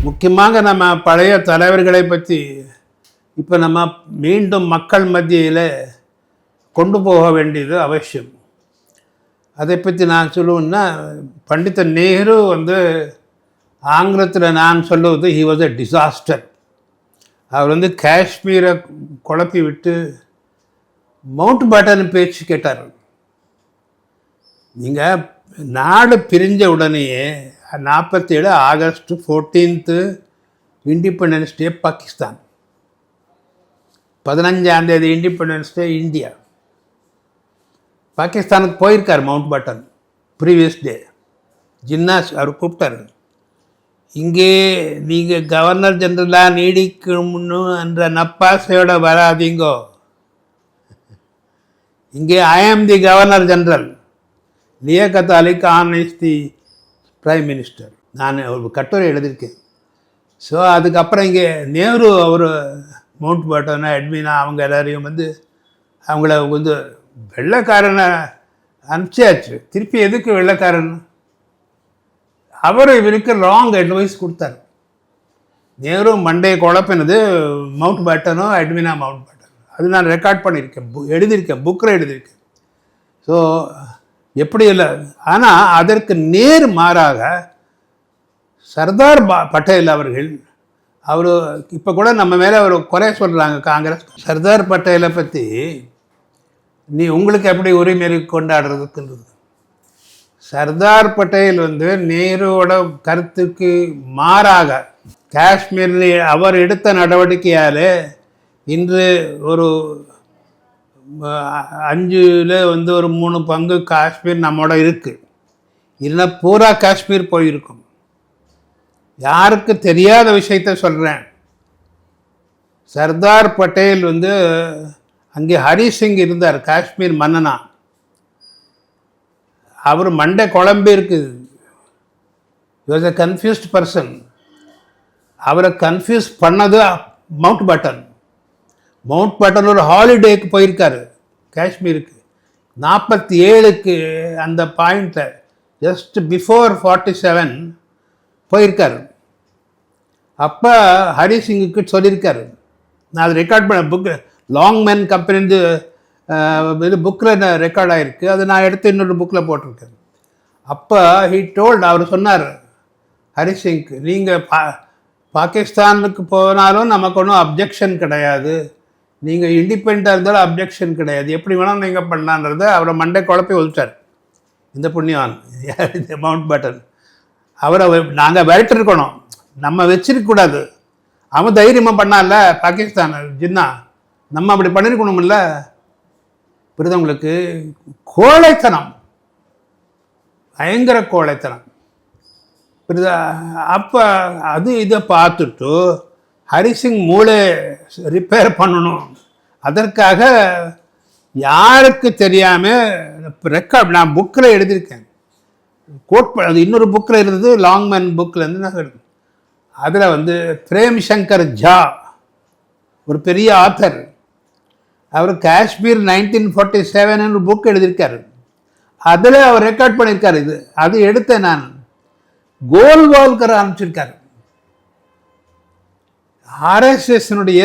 முக்கியமாக நம்ம பழைய தலைவர்களை பற்றி இப்போ நம்ம மீண்டும் மக்கள் மத்தியில் கொண்டு போக வேண்டியது அவசியம். அதை பற்றி நான் சொல்லுவேன்னா, பண்டித நேரு ஆங்கிலத்தில் நான் சொல்லுவது ஹி வாஸ் எ டிசாஸ்டர். அவர் காஷ்மீரை குழப்பி விட்டு மவுண்ட் பேட்டன் பேச்சு கேட்டார். நீங்கள் நாடு பிரிஞ்ச உடனேயே 47 ஆகஸ்ட் 14 இண்டிபெண்டன்ஸ் டே பாகிஸ்தான், 15ஆம் தேதி இண்டிபெண்டன்ஸ் டே இந்தியா. பாகிஸ்தானுக்கு போயிருக்கார் மவுண்ட் பேட்டன் ப்ரீவியஸ் டே. ஜின்னாஸ் அவர் கூப்பிட்டார், இங்கே நீங்கள் கவர்னர் ஜெனரலாக நீடிக்கணும்னு என்ற நப்பாசையோட வராதிங்கோ, இங்கே I am the governor general, Liaquat Ali Khan is the prime minister. நான் ஒரு கட்டுரை எழுதியிருக்கேன். ஸோ அதுக்கப்புறம் இங்கே நேரு அவர் மவுண்ட் பேட்டனா எட்மினா அவங்க எல்லாரையும் அவங்கள வெள்ளைக்காரனை அனுப்பிச்சாச்சு. திருப்பி எதுக்கு வெள்ளைக்காரன்? அவர் இவருக்கு ராங் அட்வைஸ் கொடுத்தார். நேரு மண்டையை குழப்பினது மவுண்ட் பேட்டனோ எட்மினா மவுண்ட் பேட்டன். அது நான் ரெக்கார்ட் பண்ணியிருக்கேன், எழுதியிருக்கேன், புக்கில் எழுதியிருக்கேன். ஸோ எப்படி இல்லை. ஆனால் அதற்கு நேர் மாறாக சர்தார் பட்டேல் அவர்கள், அவர் இப்போ கூட நம்ம மேலே ஒரு குறை சொல்கிறாங்க காங்கிரஸ். சர்தார் பட்டேலை பற்றி நீ உங்களுக்கு எப்படி உரிமை கொண்டாடுறதுக்குன்றது. சர்தார் பட்டேல் நேருவோட கருத்துக்கு மாறாக காஷ்மீரில் அவர் எடுத்த நடவடிக்கையால் இன்று ஒரு 5ல் ஒரு 3 பங்கு காஷ்மீர் நம்மோட இருக்குது. இல்லைன்னா பூரா காஷ்மீர் போயிருக்கும். யாருக்கு தெரியாத விஷயத்த சொல்கிறேன். சர்தார் பட்டேல் அங்கே ஹரிசிங் இருந்தார், காஷ்மீர் மன்னனா. அவர் மண்டை குழம்பு இருக்குது. he was a confused person. அவரை கன்ஃபியூஸ் பண்ணது மவுண்ட் பேட்டன். மவுண்ட் பேட்டன் ஒரு ஹாலிடேக்கு போயிருக்காரு காஷ்மீருக்கு 47க்கு. அந்த பாயிண்டில் ஜஸ்ட் பிஃபோர் 47 போயிருக்காரு. அப்போ ஹரிசிங்குக்கு சொல்லியிருக்காரு. நான் அதை ரெக்கார்ட் பண்ண புக்கு லாங் மேன் கம்பெனி இது புக்கில் ரெக்கார்ட் ஆகிருக்கு. அதை நான் எடுத்து இன்னொரு புக்கில் போட்டிருக்கேன். அப்போ ஹி டோல்ட், அவர் சொன்னார் ஹரிசிங்க்கு, நீங்கள் பாகிஸ்தானுக்கு போனாலும் நமக்கு ஒன்றும் அப்ஜெக்ஷன் கிடையாது, நீங்கள் இண்டிபெண்டாக இருந்தாலும் அப்ஜெக்ஷன் கிடையாது, எப்படி வேணாலும் நீங்கள் பண்ணலான்றதை அவரை மண்டை குழப்பி ஒழிச்சார் இந்த புண்ணியவான் மவுண்ட் பேட்டன். அவரை நாங்கள் விரட்டிருக்கணும், நம்ம வச்சிருக்கக்கூடாது. அவன் தைரியமாக பண்ணால பாகிஸ்தான் ஜின்னா, நம்ம அப்படி பண்ணியிருக்கணும்ல. புரியுதவங்களுக்கு கோழைத்தனம், பயங்கர கோழைத்தனம் புரியுதா. அப்போ இதை பார்த்துட்டு ஹரிசிங் மூளை ரிப்பேர் பண்ணணும், அதற்காக யாருக்கு தெரியாமல் ரெக்கார்ட் நான் புக்கில் எழுதியிருக்கேன். அது இன்னொரு புக்கில் இருந்தது, லாங்மேன் புக்கில் நான் அதில் பிரேம் சங்கர் ஜா ஒரு பெரிய ஆத்தர், அவர் காஷ்மீர் 1947 புக் எழுதியிருக்காரு. அதில் அவர் ரெக்கார்ட் பண்ணியிருக்காரு. அது எடுத்தேன் நான். கோல்வால்கர் அனுப்பிச்சிருக்காரு. ஆர்எஸ்எஸ்னுடைய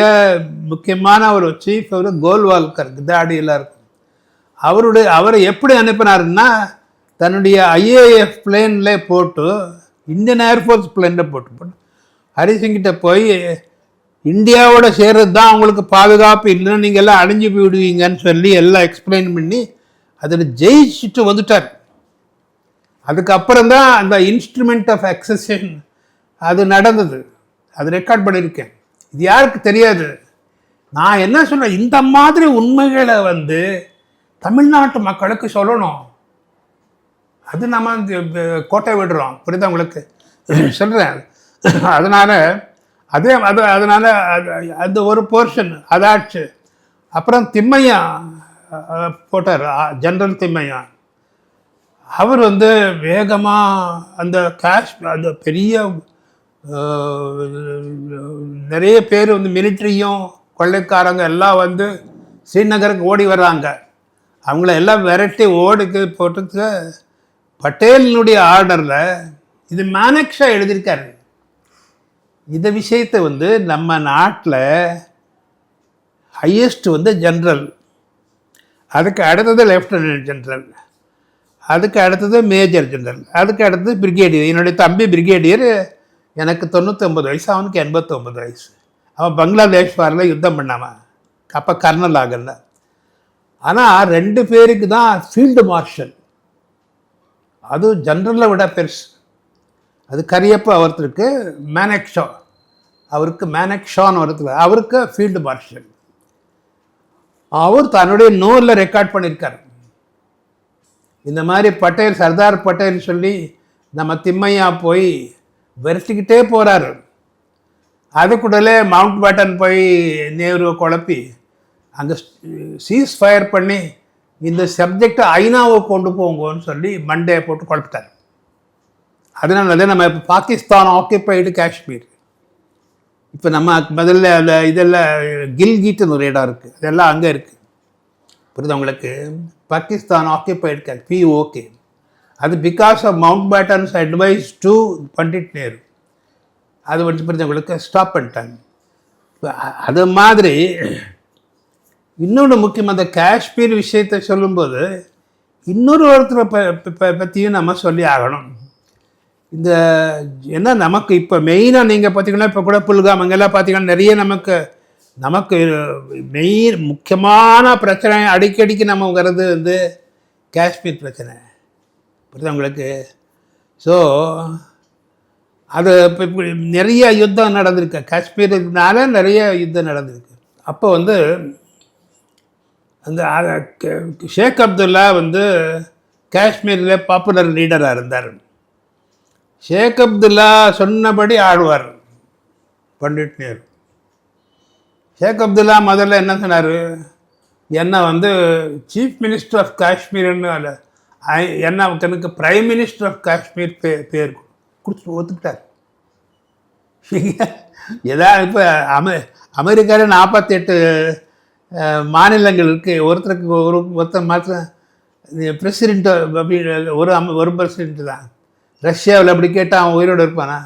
முக்கியமான ஒரு சீஃப் கோல்வால்கர், தாடியெல்லாம் இருக்கும். அவரை எப்படி அனுப்பினாருன்னா, தன்னுடைய ஐஏஎஃப் பிளேனில் போட்டு, இந்தியன் ஏர்ஃபோர்ஸ் பிளேனில் போட்டு ஹரிசிங்கிட்ட போய், இந்தியாவோட சேர்றது தான் அவங்களுக்கு பாதுகாப்பு, இல்லைன்னா நீங்கள் எல்லாம் அழிஞ்சு போயிடுவீங்கன்னு சொல்லி எல்லாம் எக்ஸ்பிளைன் பண்ணி அதில் ஜெயிச்சுட்டு வந்துட்டார். அதுக்கப்புறம் தான் அந்த இன்ஸ்ட்ருமெண்ட் ஆஃப் அக்சஷன் அது நடந்தது. அது ரெக்கார்ட் பண்ணியிருக்கேன். இது யாருக்கு தெரியாது. நான் என்ன சொல்கிறேன், இந்த மாதிரி உண்மைகளை தமிழ்நாட்டு மக்களுக்கு சொல்லணும். அது நம்ம கோட்டை விடுறோம், புரியுதா உங்களுக்கு சொல்கிறேன். அதனால் அதனால் அது ஒரு போர்ஷன் அதாச்சு. அப்புறம் திம்மையா போட்டார், ஜெனரல் திம்மையா. அவர் வேகமாக அந்த அந்த பெரிய நிறைய பேர் மிலிட்ரியும் கொள்ளைக்காரங்க எல்லாம் ஸ்ரீநகருக்கு ஓடி வர்றாங்க. அவங்கள எல்லாம் விரட்டி ஓடுக்கு போட்டு பட்டேலினுடைய ஆர்டரில் இது மானெக்ஷா எழுதியிருக்காரு. இந்த விஷயத்தை வந்து நம்ம நாட்டில் ஹையஸ்ட் வந்து ஜென்ரல், அதுக்கு அடுத்தது லெஃப்டினன்ட் ஜென்ரல், அதுக்கு அடுத்தது மேஜர் ஜென்ரல், அதுக்கு அடுத்தது பிரிகேடியர். என்னுடைய தம்பி பிரிகேடியர், எனக்கு 99 வயசு, அவனுக்கு 89 வயசு. அவன் பங்களாதேஷ் வாரில் யுத்தம் பண்ணாமல் அப்போ கர்னல் ஆகல. ஆனால் 2 பேருக்கு தான் ஃபீல்டு மார்ஷல், அது ஜென்ரலை விட பெருசு. அது கரியப்ப ஒருத்தருக்கு மேனக்ஷா, அவருக்கு மேனக்ஷான்னு ஒருத்தர், அவருக்கு ஃபீல்டு மார்ஷல். அவர் தன்னுடைய நூலில் ரெக்கார்ட் பண்ணியிருக்கார். இந்த மாதிரி பட்டேல், சர்தார் பட்டேல் சொல்லி நம்ம திம்மையா போய் விரட்டிக்கிட்டே போகிறாரு. அதுக்குடலே மவுண்ட் பேட்டன் போய் நேருவை குழப்பி அங்கே சீஸ் ஃபயர் பண்ணி இந்த சப்ஜெக்டை ஐநாவை கொண்டு போங்கன்னு சொல்லி மண்டே போட்டு குழப்பிட்டார். அதனால நம்ம இப்போ பாகிஸ்தான் ஆக்கியபைடு காஷ்மீர், இப்போ நம்ம முதல்ல அதில் இதெல்லாம் கில்கிட்னு ஒரு இடம் இருக்குது, அதெல்லாம் அங்கே இருக்குது. புரியுது உங்களுக்கு? Pakistan occupied Kashmir, POK. அது because of Mountbatten's advice to Pandit Nehru. அது வந்து புரிஞ்சவங்களுக்கு ஸ்டாப் பண்ணிட்டாங்க. அது மாதிரி இன்னொன்று முக்கியமாக அந்த காஷ்மீர் விஷயத்தை சொல்லும்போது இன்னொரு ஒருத்தரை பற்றியும் நம்ம சொல்லி ஆகணும். இந்த என்ன நமக்கு இப்போ மெயினாக நீங்கள் பார்த்தீங்கன்னா இப்போ கூட புல்காம் அங்கெல்லாம் பார்த்தீங்கன்னா நிறைய நமக்கு மெயின் முக்கியமான பிரச்சனை அடிக்கடிக்கு நம்ம வர்றது வந்து காஷ்மீர் பிரச்சனை. புரியுது உங்களுக்கு? ஸோ அது இப்போ நிறைய யுத்தம் நடந்திருக்கு, காஷ்மீர்னால நிறைய யுத்தம் நடந்திருக்கு. அப்போ வந்து அந்த ஷேக் அப்துல்லா வந்து காஷ்மீரில் பாப்புலர் லீடராக இருந்தார். ஷேக் அப்துல்லா சொன்னபடி ஆழ்வார் பண்டிட் நேரு. ஷேக் அப்துல்லா முதல்ல என்ன சொன்னார், என்னை வந்து சீஃப் மினிஸ்டர் ஆஃப் காஷ்மீர்னு அல்ல, என்ன எனக்கு பிரைம் மினிஸ்டர் ஆஃப் காஷ்மீர் பேர் கொடுத்து ஒத்துக்கிட்டார். ஏதாவது இப்போ அமெரிக்காவில் 48 மாநிலங்கள் இருக்குது, ஒருத்தர் மாத்திரம் பிரசிடென்ட் அப்படி ஒரு பிரசிடென்ட் தான். ரஷ்யாவில் அப்படி கேட்டால் அவன் உயிரோடு இருப்பானா?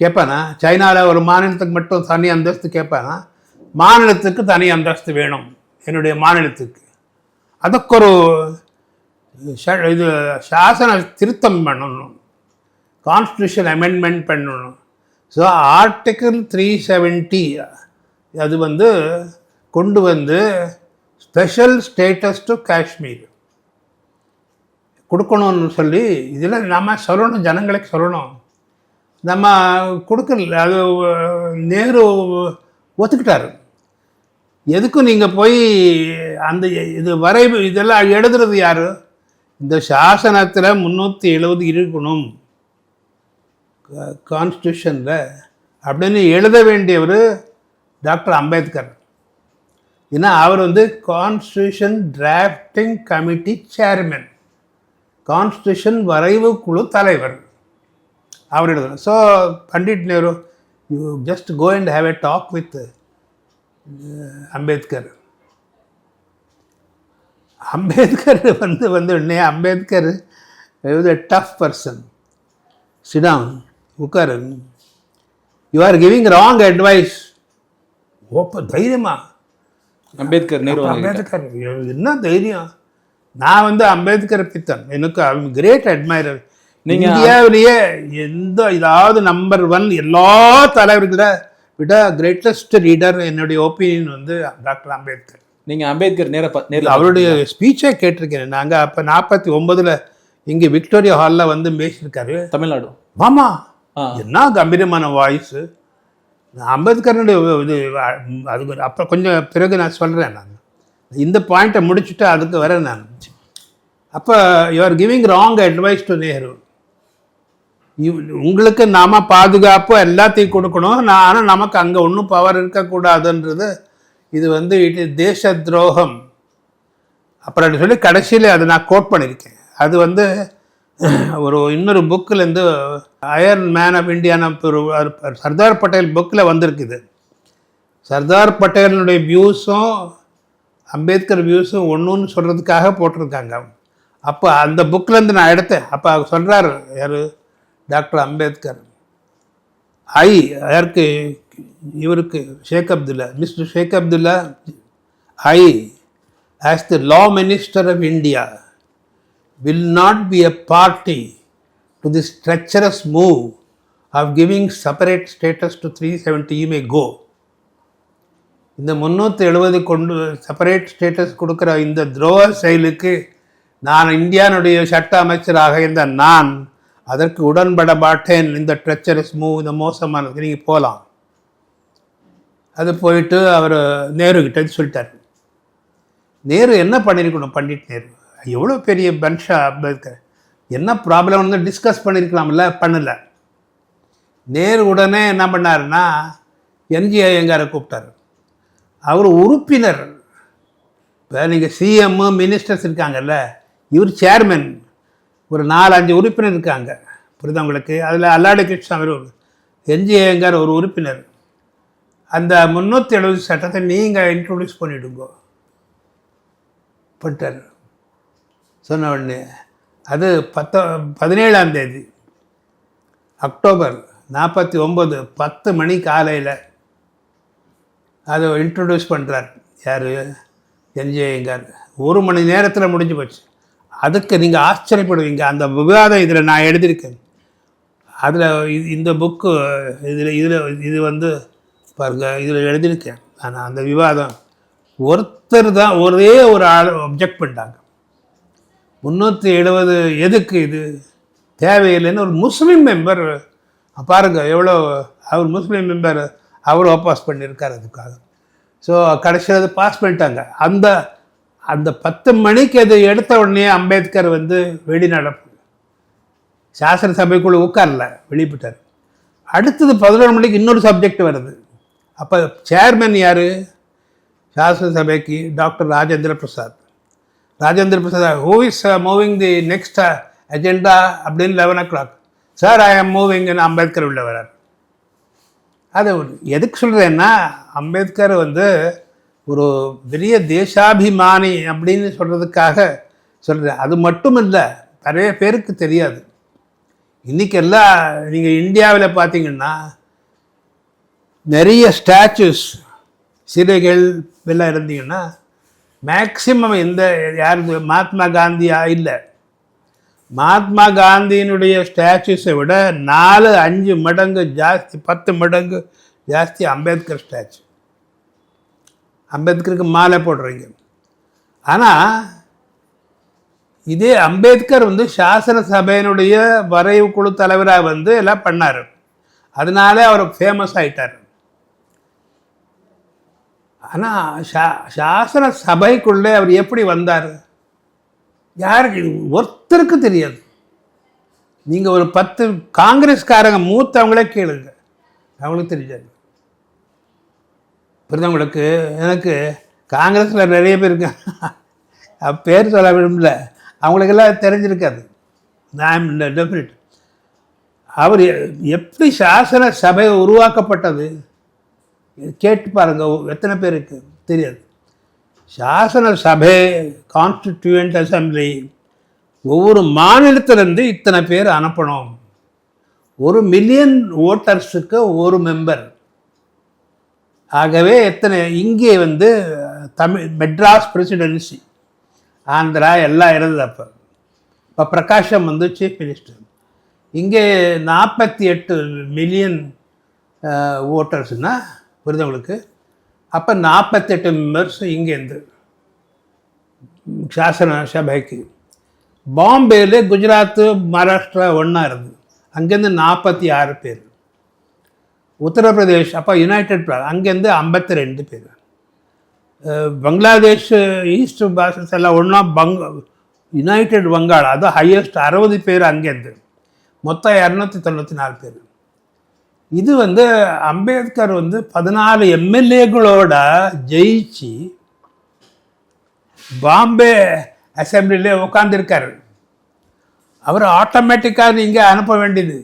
கேட்பானா? சைனாவில் ஒரு மாநிலத்துக்கு மட்டும் தனி அந்தஸ்து கேட்பானா? மாநிலத்துக்கு தனி அந்தஸ்து வேணும், என்னுடைய மாநிலத்துக்கு. அதுக்கு ஒரு இது சாசன திருத்தம் பண்ணணும், கான்ஸ்டியூஷன் அமெண்ட்மெண்ட் பண்ணணும். ஸோ ஆர்டிக்கிள் 370 அது வந்து கொண்டு வந்து ஸ்பெஷல் ஸ்டேட்டஸ் டு காஷ்மீர் கொடுக்கணும்னு சொல்லி இதில் நம்ம சொல்லணும், ஜனங்களுக்கு சொல்லணும். நம்ம கொடுக்கல, அது நேரு ஒத்துக்கிட்டார். எதுக்கும் நீங்கள் போய் அந்த இது வரைவு இதெல்லாம் எழுதுறது யார்? இந்த சாசனத்தில் 370 இருக்கணும் கான்ஸ்டியூஷனில் அப்படின்னு எழுத வேண்டியவர் டாக்டர் அம்பேத்கர். ஏன்னா அவர் வந்து constitution drafting committee chairman, constitution வரைவு குழு தலைவர், அவர் எழுதணும். So Pandit Nehru, you just go and have a talk with Ambedkar. Ambedkar வந்து Ambedkar is a tough person. Sit down, உட்காரு, you are giving wrong advice. ஓப்ப தைரியமா அம்பேத்கர் என்ன தைரியம்? நான் வந்து அம்பேத்கர் பித்தன், எனக்கு கிரேட் அட்மைரர். நீங்கள் இந்தியாவிலேயே ஏதாவது நம்பர் 1 எல்லா தலைவர்களை விட கிரேட்டஸ்ட் லீடர் என்னுடைய ஒப்பீனியன் வந்து டாக்டர் அம்பேத்கர். நீங்கள் அம்பேத்கர் நேரில் அவருடைய ஸ்பீச்சே கேட்டிருக்கேன். நாங்கள் அப்போ 49 இங்கே விக்டோரியா ஹாலில் வந்து பேசியிருக்காரு, தமிழ்நாடு. ஆமாம், என்ன கம்பீரமான வாய்ஸு. அம்பேத்கருடைய இது அது அப்போ கொஞ்சம் பிறகு நான் சொல்கிறேன். நான் இந்த பாயிண்ட்டை முடிச்சுட்டு அதுக்கு வரேன் நான். அப்போ you are giving wrong advice to Nehru. உங்களுக்கு நாம் பாதுகாப்பு எல்லாத்தையும் கொடுக்கணும், ஆனால் நமக்கு அங்கே ஒன்றும் பவர் இருக்கக்கூடாதுன்றது இது வந்து தேச துரோகம் அப்புறம் சொல்லி கடைசியில் அதை நான் கோட் பண்ணியிருக்கேன். அது வந்து இன்னொரு புக்கிலேருந்து அயர்ன் மேன் ஆஃப் இந்தியான்னு சர்தார் பட்டேல் புக்கில் வந்திருக்குது. சர்தார் பட்டேலினுடைய வியூஸும் அம்பேத்கர் வியூஸும் ஒன்றுன்னு சொல்கிறதுக்காக போட்டிருக்காங்க. அப்போ அந்த புக்கிலேருந்து நான் எடுத்தேன். அப்போ அவர் சொல்கிறார், யார்? டாக்டர் அம்பேத்கர், அதற்கு இவருக்கு Sheikh Abdullah, mister Sheikh Abdullah, I, as the law minister of India, will not be a party to this treacherous move of giving separate status to 370. You may go. இந்த 370 கொண்டு செப்பரேட் ஸ்டேட்டஸ் கொடுக்குற இந்த துரோக செயலுக்கு நான் இந்தியானுடைய சட்ட அமைச்சராக இருந்த நான் அதற்கு உடன்பட மாட்டேன். இந்த ட்ரெச்சரஸ் மூவ், இந்த மோசமானது, நீங்கள் போகலாம். அது போயிட்டு அவர் நேரு கிட்ட சொல்லிட்டார். நேரு என்ன பண்ணியிருக்கணும்? பண்டிட் நேரு எவ்வளோ பெரிய பன்ஷா அம்பேத்கர், என்ன ப்ராப்ளம் வந்து டிஸ்கஸ் பண்ணியிருக்கலாம்ல, பண்ணலை. நேரு உடனே என்ன பண்ணாருன்னா என்ஜி ஐயங்காரை கூப்பிட்டார். அவர் உறுப்பினர். இப்போ நீங்கள் சிஎம் மினிஸ்டர்ஸ் இருக்காங்கல்ல, இவர் சேர்மன், ஒரு 4-5 உறுப்பினர் இருக்காங்க, புரியுதா உங்களுக்கு? அதில் அல்லாடி கிருஷ்ணன் ஒரு என்ஜி ஐயங்கார் ஒரு உறுப்பினர். அந்த 370 சட்டத்தை நீங்கள் இன்ட்ரொடியூஸ் பண்ணிவிடுங்கோ பண்ணிட்டார். சொன்ன உடனே அது 17ஆம் தேதி அக்டோபர் 49 10 மணி காலையில் அதை இன்ட்ரடியூஸ் பண்ணுறார். யார்? என்ஜி ஐயங்கார். 1 மணி நேரத்தில் முடிஞ்சு போச்சு. அதுக்கு நீங்கள் ஆச்சரியப்படுவீங்க. அந்த விவாதம் இதில் நான் எழுதியிருக்கேன். அதில் இந்த புக்கு இது வந்து பாருங்க, இதில் எழுதியிருக்கேன் நான். அந்த விவாதம் ஒருத்தர் தான், ஒரே ஒரு ஆள் அப்ஜெக்ட் பண்ணிட்டாங்க. 370 எதுக்கு இது தேவையில்லைன்னு ஒரு முஸ்லீம் மெம்பர், பாருங்கள் எவ்வளோ, அவர் முஸ்லீம் மெம்பர், அவர் வாபஸ் பண்ணியிருக்கார் அதுக்காக. ஸோ கடைசியில் அதை பாஸ் பண்ணிட்டாங்க. அந்த 10 மணிக்கு அது எடுத்த உடனே அம்பேத்கர் வந்து வெளிநடப்பு, சாசன சபைக்குள்ளே உட்காரல, வெளியிட்டார். அடுத்தது 11 மணிக்கு இன்னொரு சப்ஜெக்ட் வருது. அப்போ சேர்மன் யார் சாசன சபைக்கு? Doctor Rajendra Prasad. Who is moving the next agenda அப்படின்னு 11 o'clock. சார், ஐ ஆம் மூவிங்னு அம்பேத்கர் உள்ள வரார். அது எதுக்கு சொல்கிறேன்னா, அம்பேத்கர் வந்து ஒரு பெரிய தேசாபிமானி அப்படின்னு சொல்கிறதுக்காக சொல்கிறேன். அது மட்டும் இல்லை, நிறைய பேருக்கு தெரியாது. இன்றைக்கெல்லாம் நீங்கள் இந்தியாவில் பார்த்தீங்கன்னா நிறைய ஸ்டாச்சுஸ், சிலைகள் எல்லாம் இருந்தீங்கன்னா மேக்சிமம் யார் மகாத்மா காந்தியா இல்லை, மகாத்மா காந்தியினுடைய ஸ்டாச்சுஸை விட 4-5 மடங்கு ஜாஸ்தி, 10 மடங்கு ஜாஸ்தி அம்பேத்கர் ஸ்டாச்சு. அம்பேத்கருக்கு மாலை போடுறீங்க. ஆனால் இதே அம்பேத்கர் வந்து சாசன சபையினுடைய வரைவு குழு தலைவராக வந்து எல்லாம் பண்ணார். அதனாலே அவர் ஃபேமஸ் ஆகிட்டார். ஆனால் சாசன சபைக்குள்ளே அவர் எப்படி வந்தார் யாருக்கு ஒருத்தருக்கு தெரியாது. நீங்கள் ஒரு 10 காங்கிரஸ்காரங்க மூத்தவங்களே கேளுங்க, அவங்களுக்கு தெரியாது. புரிஞ்சவங்களுக்கு. எனக்கு காங்கிரஸில் நிறைய பேர் இருக்காங்க, பேர் சொல்ல விரும்பல, அவங்களுக்கெல்லாம் தெரிஞ்சிருக்காது. நான் டெஃபினட். அவர் எப்படி சாசன சபை உருவாக்கப்பட்டது கேட்டு பாருங்க, எத்தனை பேருக்கு தெரியாது. சாசன சபை, கான்ஸ்டிடியூயன்ட் அசம்பிளி, ஒவ்வொரு மாநிலத்திலேருந்து இத்தனை பேர் அனுப்பணும். 1 மில்லியன் ஓட்டர்ஸுக்கு ஒரு மெம்பர். ஆகவே எத்தனை இங்கே வந்து மெட்ராஸ் பிரசிடென்சி, ஆந்திரா எல்லாம் இருந்தது. இப்போ பிரகாஷம் வந்து சீஃப் மினிஸ்டர். இங்கே 48 மில்லியன் ஓட்டர்ஸ்னால் புரிதவங்களுக்கு. அப்போ 48 மெம்பர்ஸ் இங்கேருந்து சாசன சபைக்கு. பாம்பேயில் குஜராத்து மகாராஷ்டிரா ஒன்றா இருந்தது, அங்கேருந்து 46 பேர். உத்தரப்பிரதேஷ் அப்போ யுனைடெட் அங்கேருந்து 52 பேர். பங்களாதேஷ் ஈஸ்ட் பாசஸ் எல்லாம் ஒன்றா யுனைடெட் வங்காளம், அது ஹையஸ்ட் 60 பேர் அங்கேருந்து. மொத்தம் 294 பேர். இது வந்து அம்பேத்கர் வந்து 14 எம்எல்ஏகளோட ஜெயிச்சு பாம்பே அசம்பிளிலே உட்காந்துருக்காரு. அவர் ஆட்டோமேட்டிக்காக நீங்கள் அனுப்ப வேண்டியது.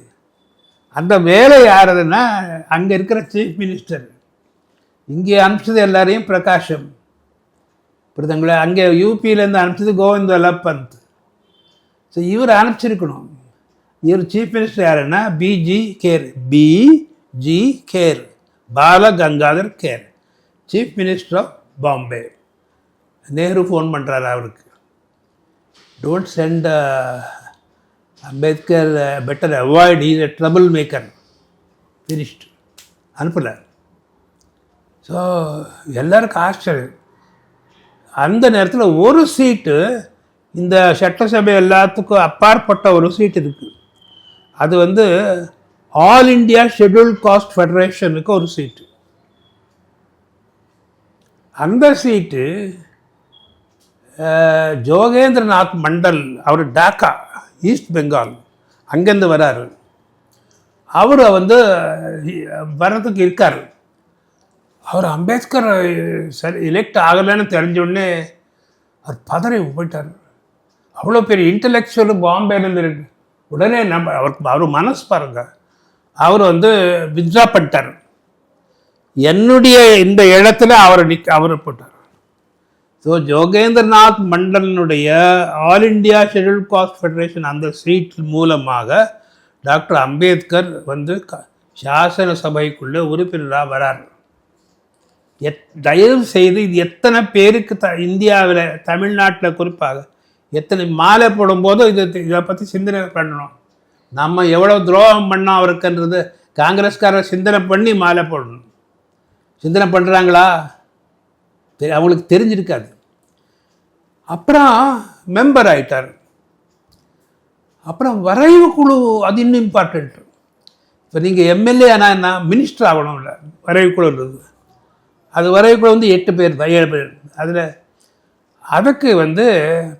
அந்த வேலை யாருதுன்னா அங்கே இருக்கிற சீஃப் மினிஸ்டர். இங்கே அனுப்பிச்சது எல்லாரையும் பிரகாஷம், புரியுதுங்களா? அங்கே யூபியிலேருந்து அனுப்பிச்சது கோவிந்த் வல்லப் பந்த். ஸோ இவர் அனுப்பிச்சிருக்கணும். இவர் சீஃப் மினிஸ்டர் யாருன்னா BG Kher, G Kher, Bala Gangadhar Kher, chief minister of Bombay. Nehru phone பண்ணுறாரு அவருக்கு, don't send Ambedkar, better avoid, is a trouble maker, finished, அனுப்பலை. ஸோ எல்லாருக்கும் ஆச்சரியம். அந்த நேரத்தில் ஒரு சீட்டு, இந்த சட்டசபை எல்லாத்துக்கும் அப்பாற்பட்ட ஒரு சீட் இருக்குது. அது வந்து ஆல் இண்டியா ஷெட்யூல்ட் காஸ்ட் ஃபெடரேஷனுக்கு ஒரு சீட்டு. அந்த சீட்டு ஜோகேந்திரநாத் மண்டல், அவர் டாக்கா, ஈஸ்ட் பெங்கால், அங்கேருந்து வராரு. அவர் வந்து வர்றதுக்கு இருக்கார். அவர் அம்பேத்கர் சரி எலெக்ட் ஆகலைன்னு தெரிஞ்சோடனே அவர் பதறி போயிட்டார். அவ்வளோ பெரிய இன்டலெக்சுவல் பாம்பேலேருந்து இருக்கு. உடனே அவர் மனசு பாருங்க, அவர் வந்து வித்ட்ரா பண்ணிட்டார். என்னுடைய இந்த இடத்துல அவரை போட்டார். ஸோ ஜோகேந்திரநாத் மண்டலனுடைய all India scheduled caste federation அந்த சீட் மூலமாக டாக்டர் அம்பேத்கர் வந்து சாசன சபைக்குள்ளே உறுப்பினராக வரார். தயவு செய்து இது எத்தனை பேருக்கு இந்தியாவில், தமிழ்நாட்டில் குறிப்பாக எத்தனை மாலை போடும்போதும் இதை பற்றி சிந்தனை பண்ணணும். நம்ம எவ்வளோ துரோகம் பண்ணோம் அவருக்குன்றது காங்கிரஸ்காரர் சிந்தனை பண்ணி மாலை போடணும். சிந்தனை பண்ணுறாங்களா? அவங்களுக்கு தெரிஞ்சிருக்காது. அப்புறம் மெம்பர் ஆகிட்டார். அப்புறம் வரைவு குழு, அது இன்னும் இம்பார்ட்டண்ட். இப்போ நீங்கள் எம்எல்ஏ ஆனால் என்ன, மினிஸ்டர் ஆகணும் இல்லை, வரைவு குழுன்றது. அது வரைவு குழு வந்து 8 பேர் தான், 7 பேர். அதில் அதுக்கு வந்து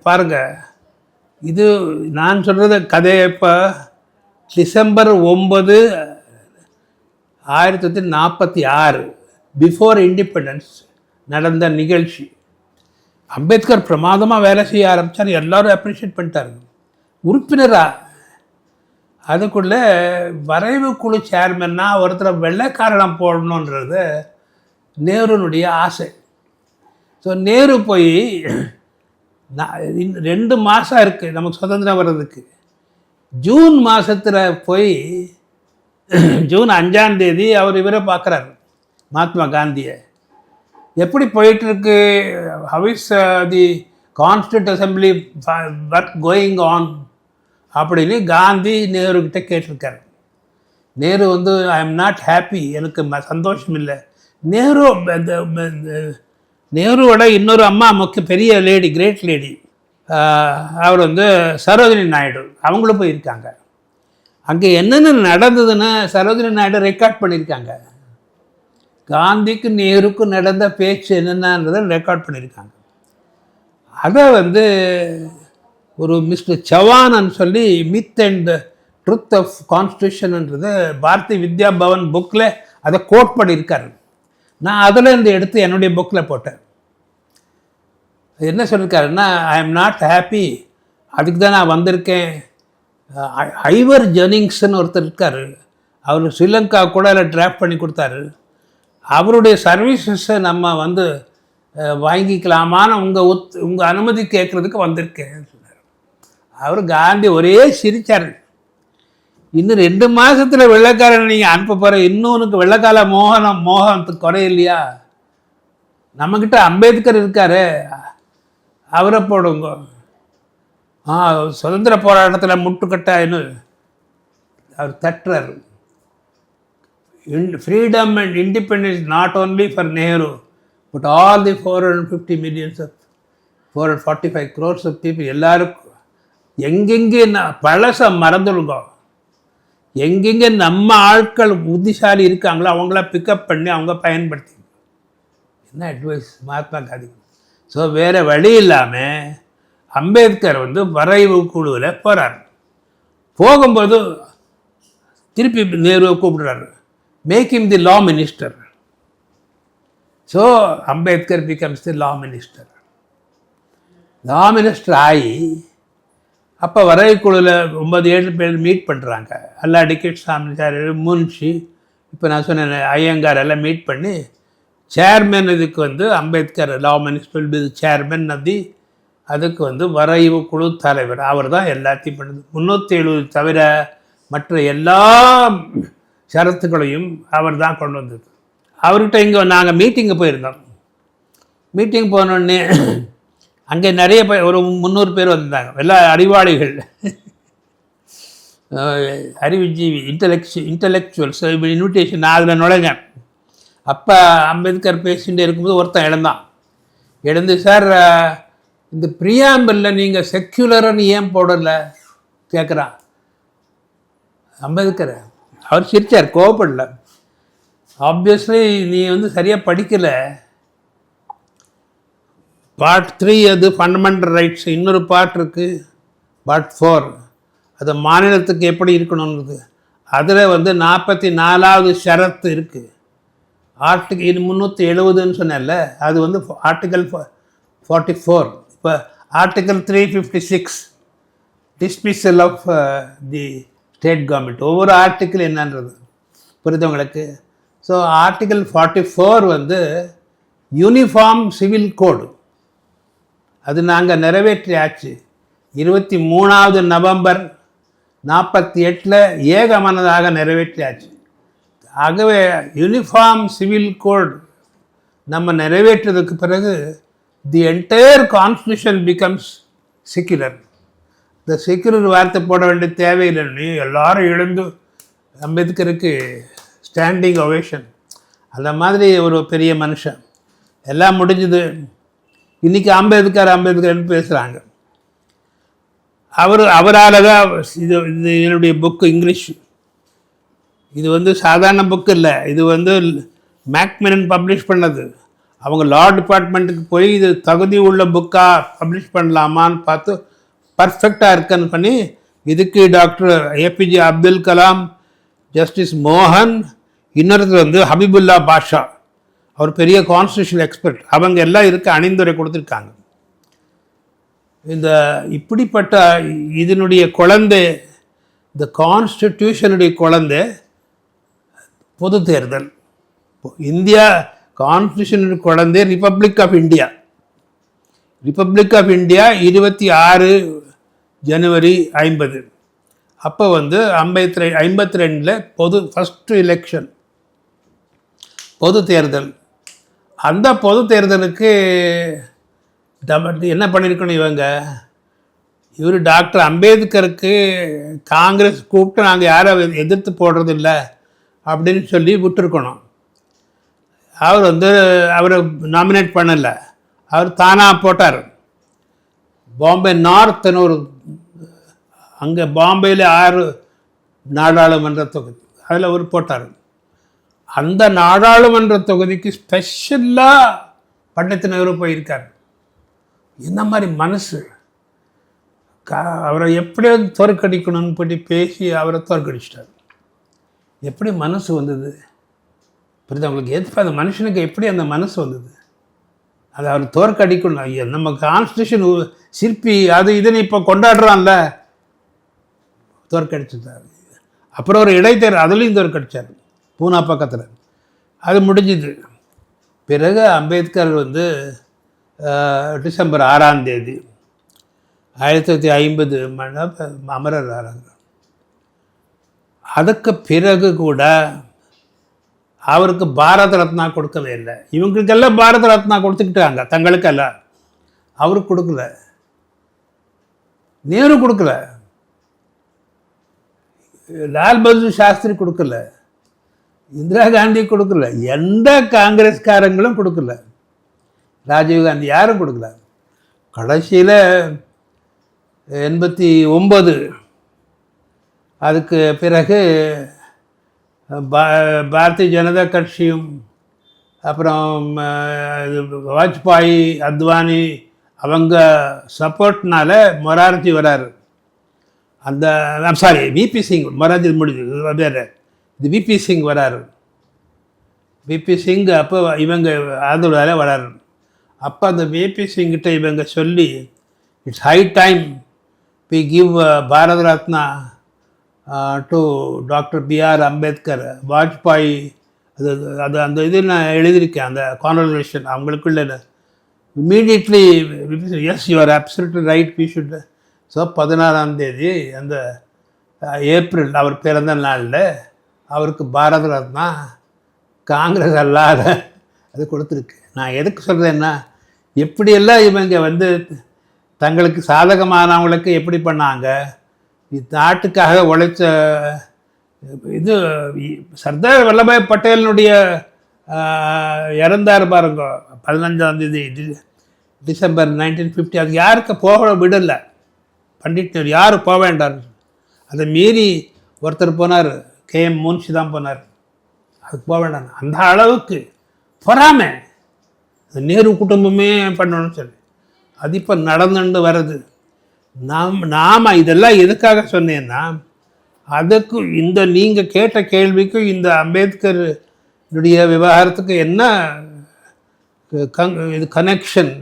பாருங்கள், இது நான் சொல்கிறது கதையை இப்போ டிசம்பர் 9, 1946 பிஃபோர் இண்டிபெண்டன்ஸ் நடந்த நிகழ்ச்சி. அம்பேத்கர் பிரமாதமாக வேலை செய்ய ஆரம்பித்தார். எல்லோரும் அப்ரிஷியேட் பண்ணிட்டாரு. உறுப்பினரா அதுக்குள்ளே வரைவு குழு சேர்மன்னா ஒருத்தரை வெள்ளைக்காரணம் போடணுன்றது நேருனுடைய ஆசை. ஸோ நேரு போய் 2 மாதம் இருக்குது நமக்கு சுதந்திரம் வர்றதுக்கு. ஜூன் மாதத்தில் போய் ஜூன் 5ஆம் தேதி அவர் இவரை பார்க்குறாரு, மகாத்மா காந்தியை. எப்படி போயிட்டுருக்கு, how is the constituent assembly work going on அப்படின்னு காந்தி நேருக்கிட்ட கேட்டிருக்காரு. நேரு வந்து ஐ எம் நாட் ஹாப்பி, எனக்கு சந்தோஷம் இல்லை. நேருவோட இன்னொரு அம்மா பெரிய லேடி, கிரேட் லேடி, அவர் வந்து சரோஜினி நாயுடு, அவங்களும் போயிருக்காங்க. அங்கே என்னென்ன நடந்ததுன்னு சரோஜினி நாயுடு ரெக்கார்ட் பண்ணியிருக்காங்க. காந்திக்கு நேருக்கும் நடந்த பேச்சு என்னென்னன்றதை ரெக்கார்ட் பண்ணியிருக்காங்க. அதை வந்து ஒரு மிஸ்டர் சவானன்னு சொல்லி மித் அண்ட் ட்ருத் ஆஃப் கான்ஸ்டியூஷன்ன்றது பாரதி வித்யா பவன் புக்கில் அதை கோட் பண்ணியிருக்காரு. நான் அதில் இருந்து எடுத்து என்னுடைய புக்கில் போட்டேன். என்ன சொல்லியிருக்காருன்னா, ஐ எம் நாட் ஹாப்பி, அதுக்கு தான் நான் வந்திருக்கேன். ஐவர் ஜெனிங்ஸ்ன்னு ஒருத்தர் இருக்கார், அவர் ஸ்ரீலங்கா கூட அதில் டிராஃப்ட் பண்ணி கொடுத்தாரு. அவருடைய சர்வீசஸை நம்ம வந்து வாங்கிக்கலாமான்னு உங்கள் அனுமதி கேட்குறதுக்கு வந்திருக்கேன் சொன்னார். அவர் காந்தி ஒரே சிரித்தார். இன்னும் 2 மாதத்தில் வெள்ளைக்காரன் நீங்கள் அனுப்ப போகிற, இன்னொன்னுக்கு வெள்ளைக்கால மோகத்துக்கு குறை இல்லையா? நம்மக்கிட்ட அம்பேத்கர் இருக்காரு, அவரை போடுங்க. சுதந்திர போராட்டத்தில் முட்டுக்கட்டாயின்னு அவர் தட்டுறார். Freedom and independence not only for Nehru but all the 450 millions of 445 crores of people, எல்லாருக்கும். எங்கெங்கே பழச மறந்துடுங்க, எங்கெங்கே நம்ம ஆட்கள் புத்திசாலி இருக்காங்களோ அவங்கள பிக்கப் பண்ணி அவங்க பயன்படுத்தி. என்ன அட்வைஸ் மகாத்மா காந்தி. ஸோ வேறு வழி இல்லாமல் அம்பேத்கர் வந்து வரைவு குழுவில் போகிறார். போகும்போது திருப்பி நேருவை கூப்பிடுறாரு, make him the law minister. So Ambedkar becomes the law minister. Law minister ஆகி அப்போ வரைவு குழுவில் 9-7 பேர் மீட் பண்ணுறாங்க. எல்லாம் டிக்கெட் சாமிச்சார், முன்ஷி, இப்போ நான் சொன்னேன் ஐயங்கார் எல்லாம் மீட் பண்ணி சேர்மன் இதுக்கு வந்து Ambedkar law minister will be chairman of the, அதுக்கு வந்து வரைவு குழு தலைவர் அவர் தான் எல்லாத்தையும் பண்ணுது. 370 தவிர மற்ற எல்லா ஷரத்துக்களையும் அவர் தான் கொண்டு வந்தது. அவர்கிட்ட இங்கே நாங்கள் மீட்டிங்கு போயிருந்தோம். மீட்டிங் போனோடனே அங்கே நிறைய பேர், ஒரு 300 பேர் வந்திருந்தாங்க, எல்லாம் அறிவாளிகள், அறிவுஜீவி, இன்டலெக்சுவல்ஸ். இன்விடேஷன் நான் அதில் நுழைஞ்சேன். அப்போ அம்பேத்கர் பேசிகிட்டே இருக்கும்போது ஒருத்தன் எழுந்து சார் இந்த ப்ரியாம்பிளில் நீங்கள் செக்யூலர்னு ஏன் போடலை கேட்குறான் அம்பேத்கர். அவர் சிரிச்சார், கோவப்படல. ஆப்வியஸ்லி நீ சரியாக படிக்கலை. பார்ட் 3 அது ஃபண்டமெண்டல் ரைட்ஸ், இன்னொரு பார்ட் இருக்குது பார்ட் 4, அது மாநிலத்துக்கு எப்படி இருக்கணும்ன்றது. அதில் 44வது ஷரத்து இருக்குது. ஆர்டிகிள் 370ன்னு சொன்னேன்ல, அது ஆர்டிகல் 44. இப்போ article 356 dismissal of the state government. ஒவ்வொரு ஆர்டிக்கிள் என்னன்றது புரியுதவங்களுக்கு. So article 44 uniform civil code, அது நாங்கள் நிறைவேற்றியாச்சு. 23வது நவம்பர் 48 ஏகமனதாக நிறைவேற்றியாச்சு. ஆகவே யூனிஃபார்ம் சிவில் கோட் நம்ம நிறைவேற்றதுக்கு பிறகு the entire constitution becomes secular. இந்த செக்யுலர் வார்த்தை போட வேண்டிய தேவையில்லை. எல்லாரும் எழுந்து அம்பேத்கருக்கு ஸ்டாண்டிங் ஒவேஷன். அந்த மாதிரி ஒரு பெரிய மனுஷன். எல்லாம் முடிஞ்சுது. இன்றைக்கி அம்பேத்கர்னு பேசுகிறாங்க. அவரால் தான் இது என்னுடைய புக்கு இங்கிலீஷ். இது சாதாரண புக்கு இல்லை. இது மேக்மிலன் பப்ளிஷ் பண்ணது. அவங்க லா டிபார்ட்மெண்ட்டுக்கு போய் இது தகுதி உள்ள புக்காக பப்ளிஷ் பண்ணலாமான்னு பார்த்து பர்ஃபெக்டாக இருக்குன்னு பண்ணி, இதுக்கு doctor APJ Abdul Kalam, justice மோகன், இன்னொருத்தர் ஹபீபுல்லா பாஷா, அவர் பெரிய கான்ஸ்டியூஷன் எக்ஸ்பர்ட், அவங்க எல்லாம் அணிந்துரை கொடுத்துருக்காங்க. இப்படிப்பட்ட இதனுடைய குழந்தை, இந்த கான்ஸ்டிடியூஷனுடைய குழந்தை பொது தேர்தல். இந்தியா கான்ஸ்டியூஷனுடைய குழந்தை ரிப்பப்ளிக் ஆஃப் இந்தியா. 26 ஜனவரி 50. அப்போ 52 ஃபஸ்ட்டு எலெக்ஷன், பொது தேர்தல். அந்த பொது தேர்தலுக்கு என்ன பண்ணியிருக்கணும் இவர் டாக்டர் அம்பேத்கருக்கு காங்கிரஸ் கூப்பிட்டு நாங்கள் யாரும் எதிர்த்து போடுறதில்ல அப்படின்னு சொல்லி விட்டுருக்கணும். அவர் அவரை நாமினேட் பண்ணலை, அவர் தானாக போட்டார். பாம்பே நார்த்னு ஒரு, அங்கே பாம்பேயில் 6 நாடாளுமன்ற தொகுதி, அதில் அவர் போட்டார். அந்த நாடாளுமன்ற தொகுதிக்கு ஸ்பெஷலாக பண்டித் நேரு போயிருக்கார். என்ன மாதிரி மனசு! அவரை எப்படியாவது தோற்கடிக்கணும்னு போய் பேசி அவரை தோற்கடிச்சிட்டார். எப்படி மனசு வந்தது புரியுது அவங்களுக்கு? அந்த மனுஷனுக்கு எப்படி அந்த மனசு வந்தது? அதை அவர் தோற்கடிக்கணும். நம்ம கான்ஸ்டியூஷன் சிற்பி அது இதுன்னு இப்போ கொண்டாடுறான்ல, தோற்கடிச்சிட்டார். அப்புறம் ஒரு இடைத்தேர்தல், அதுலேயும் தோற்கடிச்சார் பூனா பக்கத்தில். அது முடிஞ்சுது. பிறகு அம்பேத்கர் டிசம்பர் 6ஆம் தேதி 1950 அமரர் ஆகிறார். அதுக்கு பிறகு கூட அவருக்கு பாரத ரத்னா கொடுக்கவே இல்லை. இவங்களுக்கெல்லாம் பாரத ரத்னா கொடுத்துக்கிட்டாங்க தங்களுக்கெல்லாம், அவருக்கு கொடுக்கல. நேரு கொடுக்கல, லால் பகதூர் சாஸ்திரி கொடுக்கல, இந்திரா காந்தி கொடுக்கல, எந்த காங்கிரஸ்காரங்களும் கொடுக்கல, ராஜீவ்காந்தி யாரும் கொடுக்கல. கடைசியில் 89 அதுக்கு பிறகு பாரதிய ஜனதா கட்சியும் அப்புறம் வாஜ்பாய், அத்வானி அவங்க சப்போர்ட்னால மொரார்ஜி வராரு. அந்த விபி சிங், மொரார்ஜி முடிஞ்சு வேறு, இது விபி சிங் வராரு. விபி சிங் அப்போ இவங்க ஆதரவால் வராரு. அப்போ அந்த விபி சிங்கிட்ட இவங்க சொல்லி, it's high time we give Bharat Ratna to doctor BR Ambedkar. Vajpayee அது அந்த இது நான் எழுதியிருக்கேன், அந்த கான்வர்சேஷன் அவங்களுக்குள்ள. Immediately yes you are absolutely right, we should. So 16ஆம் தேதி அந்த ஏப்ரல் அவர் பிறந்த நாளில் அவருக்கு பாரத ரத்னா, காங்கிரஸ் அல்லாத அது கொடுத்துருக்கு. நான் எதுக்கு சொல்கிறேன்னா, எப்படியெல்லாம் இவங்க வந்து தங்களுக்கு சாதகமானவங்களுக்கு எப்படி பண்ணாங்க, நாட்டுக்காக உழைச்ச இது சர்தார் வல்லபாய் பட்டேலினுடைய இறந்தார் பாருங்க 15ஆம் தேதி டிசம்பர் 1950. அது யாருக்கு போக விடலை, பண்டிட் நேரு யாரும் போக வேண்டார். அதை மீறி ஒருத்தர் போனார், KM முன்ஷி தான் போனார். அதுக்கு போக வேண்டாம். அந்த அளவுக்கு பொறாமை நேரு குடும்பமே பண்ணணும்னு சொல்லி அது இப்போ நடந்துட்டு வருது. நாம் இதெல்லாம் எதுக்காக சொன்னேன்னா, அதுக்கு இந்த நீங்கள் கேட்ட கேள்விக்கும் இந்த அம்பேத்கருடைய விவகாரத்துக்கு என்ன இது கனெக்ஷன்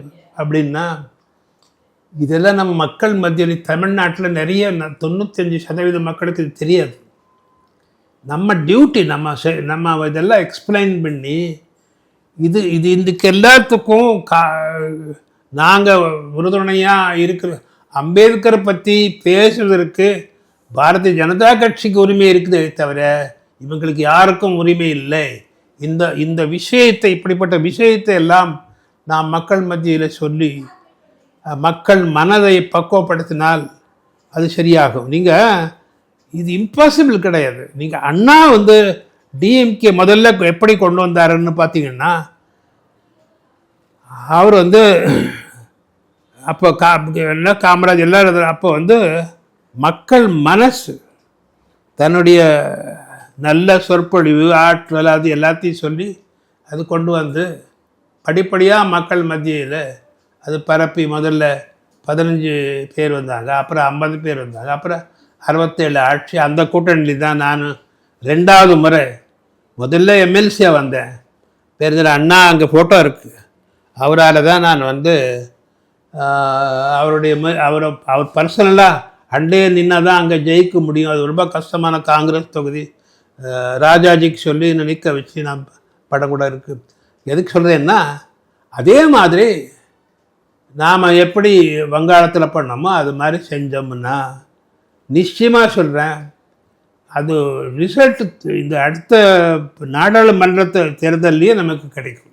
அப்படின்னா, இதெல்லாம் நம்ம மக்கள் மத்தியில் தமிழ்நாட்டில் நிறைய 95% மக்களுக்கு இது தெரியாது. நம்ம டியூட்டி நம்ம இதெல்லாம் எக்ஸ்பிளைன் பண்ணி இதுக்கு எல்லாத்துக்கும் நாங்கள் உறுதுணையாக இருக்கிற அம்பேத்கரை பற்றி பேசுவதற்கு பாரதிய ஜனதா கட்சிக்கு உரிமை இருக்குதே தவிர இவங்களுக்கு யாருக்கும் உரிமை இல்லை. இந்த விஷயத்தை, இப்படிப்பட்ட விஷயத்தை எல்லாம் நாம் மக்கள் மத்தியில் சொல்லி மக்கள் மனதை பக்குவப்படுத்தினால் அது சரியாகும். நீங்கள் இது இம்பாசிபிள் கிடையாது. நீங்கள் அண்ணா வந்து டிஎம்கே முதல்ல எப்படி கொண்டு வந்தாருன்னு பார்த்தீங்கன்னா, அவர் வந்து அப்போ காமராஜ் எல்லாரும் அப்போ வந்து மக்கள் மனசு தன்னுடைய நல்ல சொற்பொழிவு ஆற்றல் அது எல்லாத்தையும் சொல்லி அது கொண்டு வந்து படிப்படியாக மக்கள் மத்தியில் அது பரப்பி முதல்ல 15 பேர் வந்தாங்க, அப்புறம் 50 பேர் வந்தாங்க, அப்புறம் 67 ஆட்சி. அந்த கூட்டணியில் தான் நான் 2வது முறை முதல்ல எம்எல்சியாக வந்தேன். பேருந்தில் அண்ணா அங்கே ஃபோட்டோ இருக்குது. அவரால் தான் நான் வந்து அவர் பர்சனலாக அண்டே நின்னா தான் அங்கே ஜெயிக்க முடியும். அது ரொம்ப கஷ்டமான காங்கிரஸ் தொகுதி. ராஜாஜிக்கு சொல்லி நிற்க வச்சு நான் படம் கூட இருக்குது. எதுக்கு சொல்கிறேன்னா, அதே மாதிரி நாம் எப்படி வங்காளத்தில் பண்ணோமோ அது மாதிரி செஞ்சோம்னா நிச்சயமாக சொல்கிறேன், அது ரிசல்ட் இந்த அடுத்த நாடாளுமன்ற தேர்தல்லையே நமக்கு கிடைக்கும்.